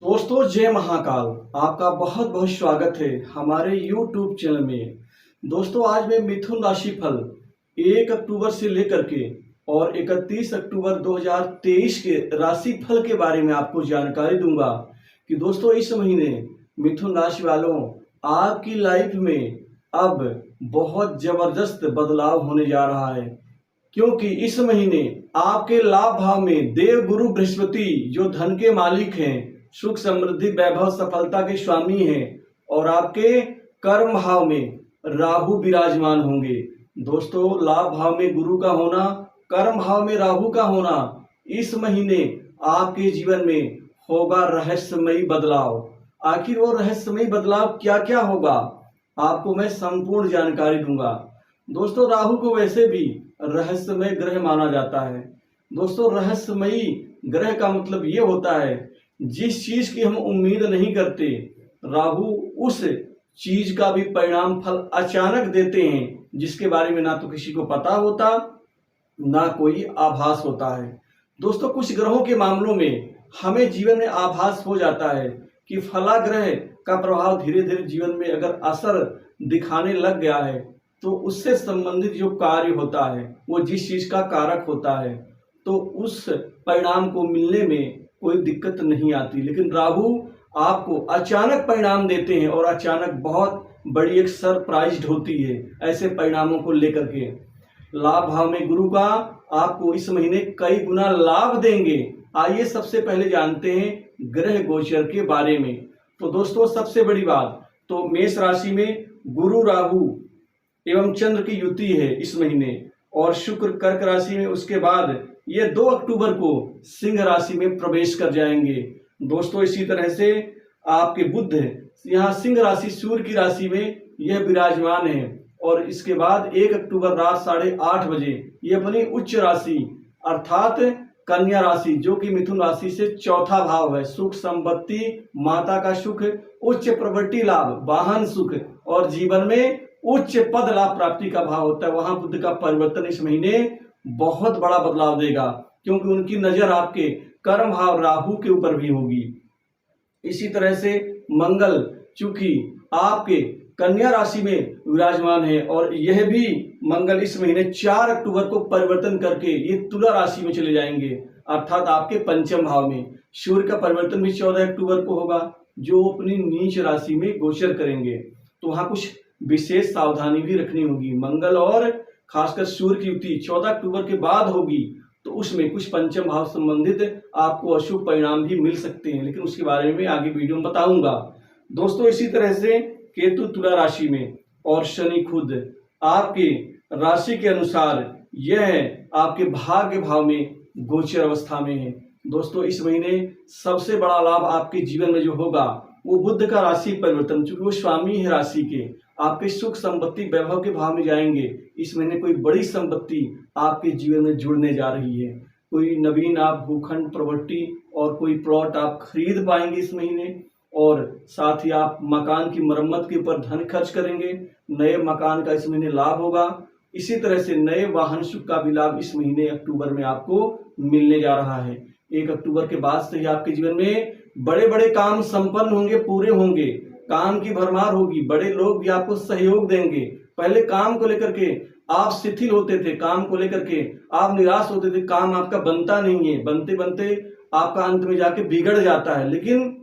दोस्तों जय महाकाल। आपका बहुत बहुत स्वागत है हमारे YouTube चैनल में। दोस्तों आज मैं मिथुन राशि फल 1 अक्टूबर से लेकर के और 31 अक्टूबर 2023 के राशि फल के बारे में आपको जानकारी दूंगा कि दोस्तों इस महीने मिथुन राशि वालों आपकी लाइफ में अब बहुत जबरदस्त बदलाव होने जा रहा है, क्योंकि इस महीने आपके लाभ भाव में देव गुरु बृहस्पति जो धन के मालिक हैं, सुख समृद्धि वैभव सफलता के स्वामी हैं, और आपके कर्म भाव में राहु विराजमान होंगे। दोस्तों लाभ भाव में गुरु का होना, कर्म भाव में राहु का होना, इस महीने आपके जीवन में होगा रहस्यमयी बदलाव। आखिर वो रहस्यमयी बदलाव क्या क्या होगा, आपको मैं संपूर्ण जानकारी दूंगा। दोस्तों राहु को वैसे भी रहस्यमय ग्रह माना जाता है। दोस्तों रहस्यमयी ग्रह का मतलब ये होता है जिस चीज की हम उम्मीद नहीं करते, राहु उस चीज का भी परिणाम फल अचानक देते हैं, जिसके बारे में ना तो किसी को पता होता ना कोई आभास होता है। दोस्तों कुछ ग्रहों के मामलों में हमें जीवन में आभास हो जाता है कि फला ग्रह का प्रभाव धीरे धीरे जीवन में अगर असर दिखाने लग गया है, तो उससे संबंधित जो कार्य होता है, वो जिस चीज का कारक होता है, तो उस परिणाम को मिलने में कोई दिक्कत नहीं आती। लेकिन राहु आपको अचानक परिणाम देते हैं और अचानक बहुत बड़ी एक सरप्राइज होती है ऐसे परिणामों को लेकर के। लाभ भाव में गुरु का आपको इस महीने कई गुना लाभ देंगे। आइए सबसे पहले जानते हैं ग्रह गोचर के बारे में। तो दोस्तों सबसे बड़ी बात तो मेष राशि में गुरु राहु एवं चंद्र की युति है इस महीने, और शुक्र कर्क राशि में उसके बाद ये 2 अक्टूबर को सिंह राशि में प्रवेश कर जाएंगे। दोस्तों इसी तरह से आपके बुध यहाँ सिंह राशि सूर्य की राशि में यह विराजमान है, और इसके बाद 1 अक्टूबर रात 8:30 बजे ये अपनी उच्च राशि अर्थात कन्या राशि जो कि मिथुन राशि से चौथा भाव है, सुख संपत्ति माता का सुख, उच्च प्रॉपर्टी लाभ, वाहन सुख और जीवन में उच्च पद लाभ प्राप्ति का भाव होता है, वहां बुध का परिवर्तन इस महीने बहुत बड़ा बदलाव देगा, क्योंकि उनकी नजर आपके कर्म भाव राहु के ऊपर भी होगी। इसी तरह से मंगल चूंकि आपके कन्या राशि में विराजमान है, और यह भी मंगल इस महीने 4 अक्टूबर को परिवर्तन करके ये तुला राशि में चले जाएंगे, अर्थात आपके पंचम भाव में। सूर्य का परिवर्तन भी 14 अक्टूबर को होगा, जो अपनी नीच राशि में गोचर करेंगे। तो वहां कुछ विशेष सावधानी भी रखनी होगी। मंगल और खासकर सूर्य की युति 14 अक्टूबर के बाद होगी, तो उसमें कुछ पंचम भाव संबंधित आपको अशुभ परिणाम भी मिल सकते हैं, लेकिन उसके बारे में आगे वीडियो में बताऊंगा। दोस्तों इसी तरह से केतु तुला राशि में और शनि खुद आपके राशि के अनुसार यह आपके भाग्य भाव में गोचर अवस्था में है। दोस्तों इस महीने सबसे बड़ा लाभ आपके जीवन में जो होगा वो बुध का राशि परिवर्तन, चूंकि वो स्वामी है राशि के, आपके सुख संपत्ति वैभव के भाव में जाएंगे। इस महीने कोई बड़ी संपत्ति आपके जीवन में जुड़ने जा रही है। कोई नवीन आप भूखंड प्रॉपर्टी और कोई प्लॉट आप खरीद पाएंगे इस महीने, और साथ ही आप मकान की मरम्मत के ऊपर धन खर्च करेंगे, नए मकान का इस महीने लाभ होगा। इसी तरह से नए वाहन सुख का भी लाभ इस महीने अक्टूबर में आपको मिलने जा रहा है। 1 अक्टूबर के बाद से ही आपके जीवन में बड़े बड़े काम संपन्न होंगे, पूरे होंगे, काम की भरमार होगी, बड़े लोग भी आपको सहयोग देंगे। पहले काम को लेकर के आप शिथिल होते थे, काम को लेकर के आप निराश होते थे, काम आपका बनता नहीं है, बनते बनते आपका अंत में जाके बिगड़ जाता है। लेकिन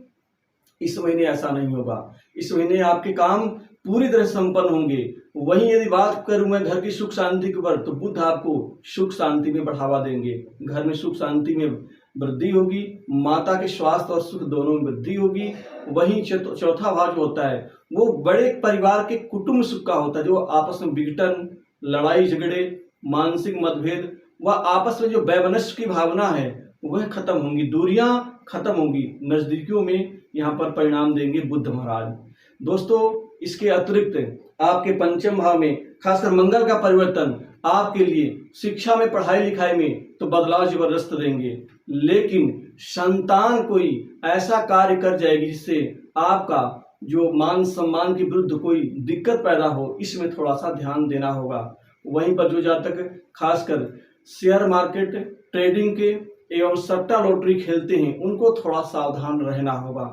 इस महीने ऐसा नहीं होगा। इस महीने आपके काम पूरी तरह संपन्न होंगे। वहीं यदि बात करूं मैं घर की सुख शांति के ऊपर, तो बुध आपको सुख शांति में बढ़ावा देंगे। घर में सुख शांति में वृद्धि होगी, माता के स्वास्थ्य और सुख दोनों में वृद्धि होगी। वहीं चौथा भाव जो होता है वो बड़े परिवार के कुटुंब सुख का होता है, जो आपस में विघटन, लड़ाई झगड़े, मानसिक मतभेद व आपस में जो वैमनस्य की भावना है वह खत्म होंगी, दूरियां खत्म होंगी, नजदीकियों में यहाँ पर परिणाम देंगे बुध महाराज। दोस्तों इसके अतिरिक्त आपके पंचम भाव में खासकर मंगल का परिवर्तन आपके लिए शिक्षा में, पढ़ाई लिखाई में तो बदलाव जबरदस्त देंगे, लेकिन संतान कोई ऐसा कार्य कर जाएगी जिससे आपका जो मान सम्मान के विरुद्ध कोई दिक्कत पैदा हो, इसमें थोड़ा सा ध्यान देना होगा। वहीं पर जो जातक खासकर शेयर मार्केट, ट्रेडिंग के एवं सट्टा लॉटरी खेलते हैं उनको थोड़ा सावधान रहना होगा,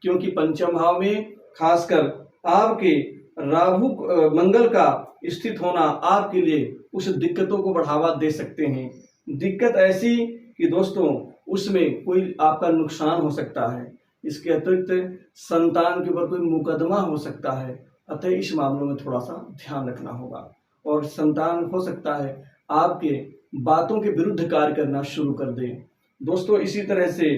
क्योंकि पंचम भाव में खासकर आपके राहु मंगल का स्थित होना आपके लिए उस दिक्कतों को बढ़ावा दे सकते हैं। दिक्कत ऐसी कि दोस्तों उसमें कोई आपका नुकसान हो सकता है। इसके अतिरिक्त संतान के ऊपर कोई मुकदमा हो सकता है, अतः इस मामलों में थोड़ा सा ध्यान रखना होगा। और संतान हो सकता है आपके बातों के विरुद्ध कार्य करना शुरू कर दे। दोस्तों इसी तरह से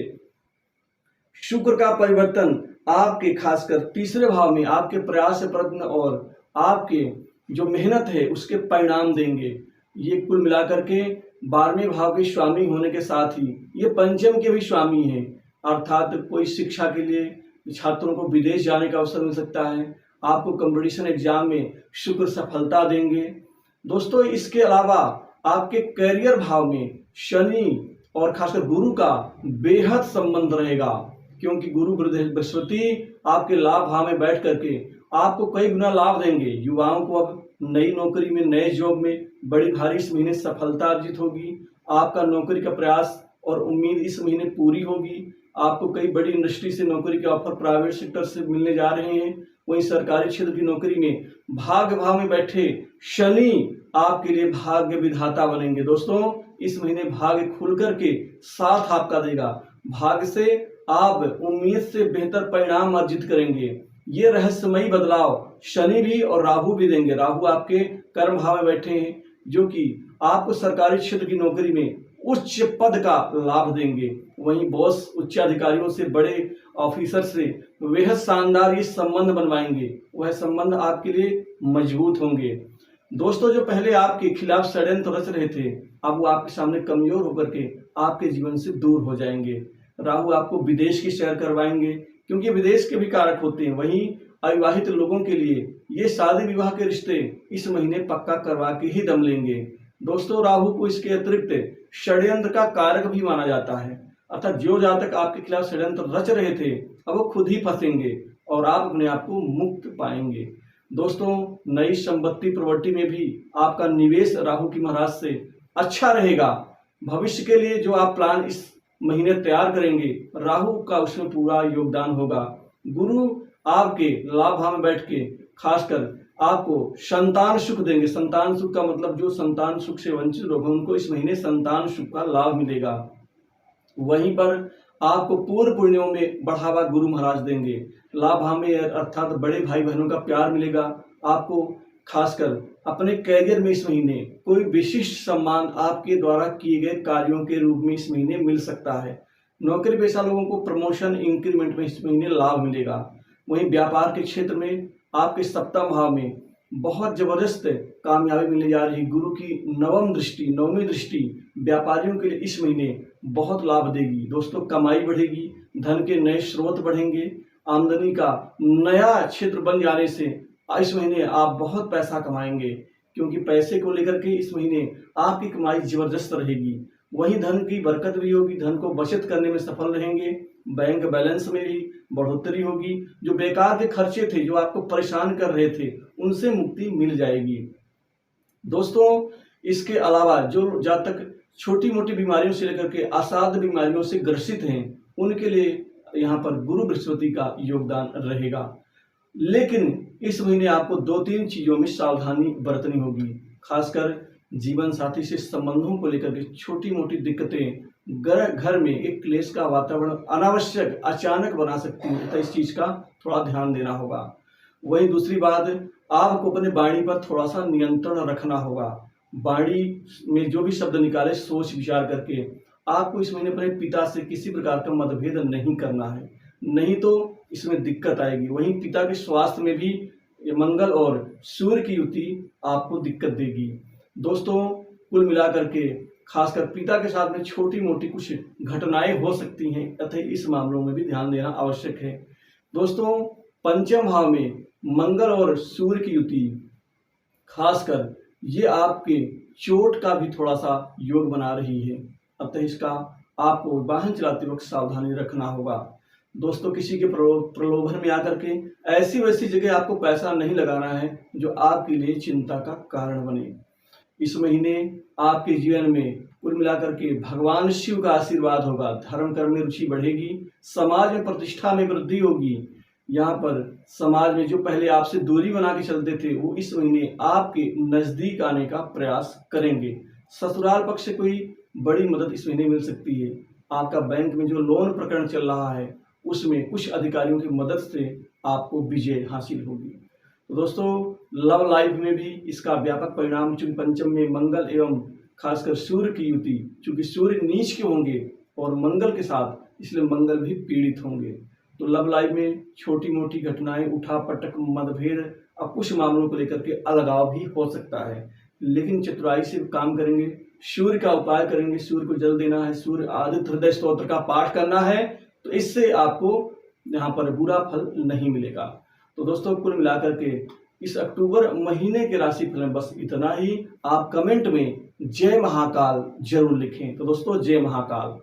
शुक्र का परिवर्तन आपके खासकर तीसरे भाव में आपके प्रयास प्रयत्न और आपके जो मेहनत है उसके परिणाम देंगे। ये कुल मिलाकर के 12वें भाव के स्वामी होने के साथ ही ये पंचम के भी स्वामी हैं, अर्थात कोई शिक्षा के लिए छात्रों को विदेश जाने का अवसर मिल सकता है। आपको कंपटीशन एग्जाम में शुक्र सफलता देंगे। दोस्तों इसके अलावा आपके करियर भाव में शनि और खासकर गुरु का बेहद संबंध रहेगा, क्योंकि गुरु बृहस्पति आपके लाभ भाव में बैठ करके आपको कई गुना लाभ देंगे। युवाओं को अब नई नौकरी में, नए जॉब में बड़ी भारी इस महीने सफलता अर्जित होगी। आपका नौकरी का प्रयास और उम्मीद इस महीने पूरी होगी। आपको कई बड़ी इंडस्ट्री से नौकरी के ऑफर प्राइवेट सेक्टर से मिलने जा रहे हैं। वहीं सरकारी क्षेत्र की नौकरी में भाग्य भाव में बैठे शनि आपके लिए भाग्य विधाता बनेंगे। दोस्तों इस महीने भाग्य खुल करके साथ आपका देगा। भाग्य से आप उम्मीद से बेहतर परिणाम अर्जित करेंगे। ये रहस्यमयी बदलाव शनि भी और राहु भी देंगे। राहु आपके कर्म भाव में बैठे हैं, जो कि आपको सरकारी क्षेत्र की नौकरी में उच्च पद का लाभ देंगे। वहीं बॉस उच्च अधिकारियों से, बड़े ऑफिसर से बेहद शानदार ये संबंध बनवाएंगे। वह संबंध आपके लिए मजबूत होंगे। दोस्तों जो पहले आपके खिलाफ षड्यंत्र रच रहे थे, अब वो आपके सामने कमजोर होकर के आपके जीवन से दूर हो जाएंगे। राहु आपको विदेश की सैर करवाएंगे, क्योंकि विदेश के भी कारक होते हैं। वहीं अविवाहित लोगों के लिए ये शादी विवाह के रिश्ते इस महीने पक्का करवा के ही दम लेंगे। दोस्तों राहु को इसके अतिरिक्त षड्यंत्र का कारक भी माना जाता है, अर्थात जो जातक आपके खिलाफ षड्यंत्र रच रहे थे अब वो खुद ही फंसेंगे और आप अपने आप को मुक्त पाएंगे। दोस्तों नई संपत्ति प्रॉपर्टी में भी आपका निवेश राहु की महाराज से अच्छा रहेगा। भविष्य के लिए जो आप प्लान इस महीने तैयार करेंगे, राहु का उसमें पूरा योगदान होगा। गुरु आपके लाभ भाव में बैठ के खासकर आपको संतान सुख देंगे। संतान सुख का मतलब जो संतान सुख से वंचित लोग हैं उनको इस महीने संतान सुख का लाभ मिलेगा। वहीं पर आपको पूर्व पुण्यों में बढ़ावा गुरु महाराज देंगे। लाभ भाव में अर्थात बड़े भाई बहनों का प्यार मिलेगा। आपको खासकर अपने कैरियर में इस महीने कोई विशिष्ट सम्मान आपके द्वारा किए गए कार्यों के रूप में इस महीने मिल सकता है। नौकरी पेशा लोगों को प्रमोशन इंक्रीमेंट में इस महीने लाभ मिलेगा। वहीं व्यापार के क्षेत्र में आपके सप्तम भाव में बहुत जबरदस्त कामयाबी मिलने जा रही। गुरु की नवमी दृष्टि व्यापारियों के लिए इस महीने बहुत लाभ देगी। दोस्तों कमाई बढ़ेगी, धन के नए स्रोत बढ़ेंगे, आमदनी का नया क्षेत्र बन जाने से इस महीने आप बहुत पैसा कमाएंगे, क्योंकि पैसे को लेकर के इस महीने आपकी कमाई जबरदस्त रहेगी। वहीं धन की बरकत भी होगी, धन को बचत करने में सफल रहेंगे। बैंक बैलेंस में भी बढ़ोतरी होगी। जो बेकार के खर्चे थे, जो आपको परेशान कर रहे थे, उनसे मुक्ति मिल जाएगी। दोस्तों इसके अलावा जो जातक छोटी मोटी बीमारियों से लेकर के असाध्य बीमारियों से ग्रसित हैं, उनके लिए यहाँ पर गुरु बृहस्पति का योगदान रहेगा। लेकिन इस महीने आपको 2-3 चीजों में सावधानी बरतनी होगी। खासकर जीवन साथी से संबंधों को लेकर के छोटी मोटी दिक्कतें घर में एक क्लेश का वातावरण अनावश्यक अचानक बना सकती है, तो इस चीज का थोड़ा ध्यान देना होगा। वहीं दूसरी बात, आपको अपने वाणी पर थोड़ा सा नियंत्रण रखना होगा। वाणी में जो भी शब्द निकाले सोच विचार करके। आपको इस महीने अपने पिता से किसी प्रकार का मतभेद नहीं करना है, नहीं तो इसमें दिक्कत आएगी। वहीं पिता के स्वास्थ्य में भी मंगल और सूर्य की युति आपको दिक्कत देगी। दोस्तों कुल मिलाकर के खासकर पिता के साथ में छोटी मोटी कुछ घटनाएं हो सकती हैं, अतः इस मामलों में भी ध्यान देना आवश्यक है। दोस्तों पंचम भाव में मंगल और सूर्य की युति खासकर ये आपके चोट का भी थोड़ा सा योग बना रही है, अतः इसका आपको वाहन चलाते वक्त सावधानी रखना होगा। दोस्तों किसी के प्रलोभन में आकर के ऐसी वैसी जगह आपको पैसा नहीं लगाना है जो आपके लिए चिंता का कारण बने। इस महीने आपके जीवन में कुल मिलाकर के भगवान शिव का आशीर्वाद होगा, धर्म कर्म में रुचि बढ़ेगी, समाज में प्रतिष्ठा में वृद्धि होगी। यहाँ पर समाज में जो पहले आपसे दूरी बना के चलते थे वो इस महीने आपके नज़दीक आने का प्रयास करेंगे। ससुराल पक्ष से कोई बड़ी मदद इस महीने मिल सकती है। आपका बैंक में जो लोन प्रकरण चल रहा है उसमें कुछ अधिकारियों की मदद से आपको विजय हासिल होगी। तो दोस्तों, लव लाइफ में भी इसका व्यापक परिणाम, चूंकि पंचम में मंगल एवं खासकर सूर्य की युति, चूंकि सूर्य नीच के होंगे और मंगल के साथ, इसलिए मंगल भी पीड़ित होंगे। तो लव लाइफ में छोटी मोटी घटनाएं, उठा पटक, मतभेद और कुछ मामलों को लेकर के अलगाव भी हो सकता है, लेकिन चतुराई से काम करेंगे, सूर्य का उपाय करेंगे, सूर्य को जल देना है, सूर्य आदित्य हृदय स्तोत्र का पाठ करना है, तो इससे आपको यहाँ पर बुरा फल नहीं मिलेगा। तो दोस्तों, कुल मिलाकर के इस अक्टूबर महीने के राशिफल में बस इतना ही। आप कमेंट में जय महाकाल जरूर लिखें। तो दोस्तों, जय महाकाल।